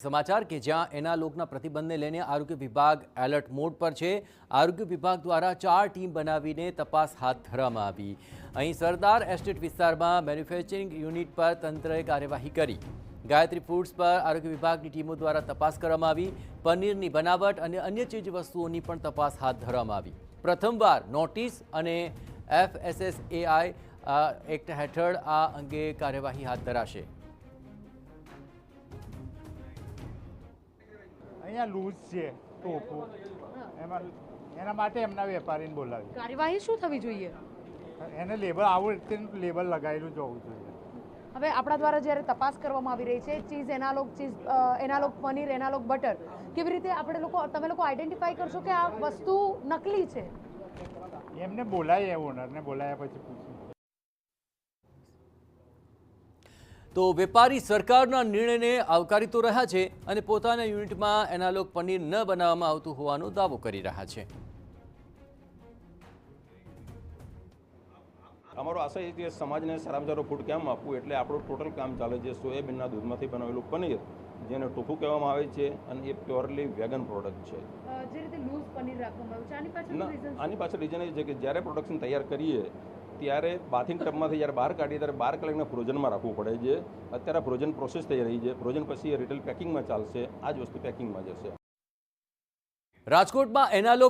समाचार के જ્યાં એનાલોગના પ્રતિબંધને લઈને આરોગ્ય વિભાગ એલર્ટ મોડ પર છે। આરોગ્ય વિભાગ દ્વારા 4 ટીમ બનાવીને તપાસ હાથ ધરવામાં આવી। અહીં સરદાર એસ્ટેટ વિસ્તારમાં મેન્યુફેક્ચરિંગ યુનિટ પર તંત્રએ કાર્યવાહી કરી। ગાયત્રી ફૂડ્સ પર આરોગ્ય વિભાગની ટીમો દ્વારા તપાસ કરવામાં આવી। પનીરની બનાવટ અને અન્ય ચીજ વસ્તુઓની પણ તપાસ હાથ ધરવામાં આવી। પ્રથમવાર નોટિસ અને FSSAI એક્ટ હેઠળ આ અંગે કાર્યવાહી હાથ ધરાશે। અહીંયા લૂઝ છે ટોપું એમાં એના માટે એમના વેપારીને બોલાવી કાર્યવાહી શું થવી જોઈએ? એને લેબલ આવું રીતે લેબલ લગાવેલું જોવું જોઈએ। હવે આપણા દ્વારા જ્યારે તપાસ કરવામાં આવી રહી છે cheese analogue paneer analogue butter કેવી રીતે તમે લોકો આઈડેન્ટિફાઈ કરશો કે આ વસ્તુ નકલી છે? એમને બોલાય ઓનરને બોલાયા પછી પૂછ્યું। તો વેપારી સરકારના નિર્ણયને આવકારી તો રહ્યા છે અને પોતાના યુનિટમાં એનાલોગ પનીર ન બનાવવામાં આવતું હોવાનો દાવો કરી રહ્યા છે। અમારો આશય છે કે સમાજને સારામાં સારું ફૂડ કેમ આપવું, એટલે આપણું ટોટલ કામ ચાલે છે સોયાબીનના દૂધમાંથી બનાવેલું પનીર, જેને ટોફુ કહેવામાં આવે છે, અને એ પ્યોરલી વેગન પ્રોડક્ટ છે। જે રીતે લૂઝ પનીર રાખવામાં આવ્યું છે આની પાછળ રીઝન એ છે કે જ્યારે પ્રોડક્શન તૈયાર કરીએ ત્યારે બાથિંગ ટબમાંથી જ્યારે બહાર કાઢીએ ત્યારે બહાર કલાકને ફ્રોઝનમાં રાખવું પડે છે। અત્યારે ફ્રોઝન પ્રોસેસ થઈ રહી છે, ફ્રોઝન પછી એ રિટેલ પેકિંગમાં ચાલશે, આ જ વસ્તુ પેકિંગમાં જશે। રાજકોટમાં એનાલોગ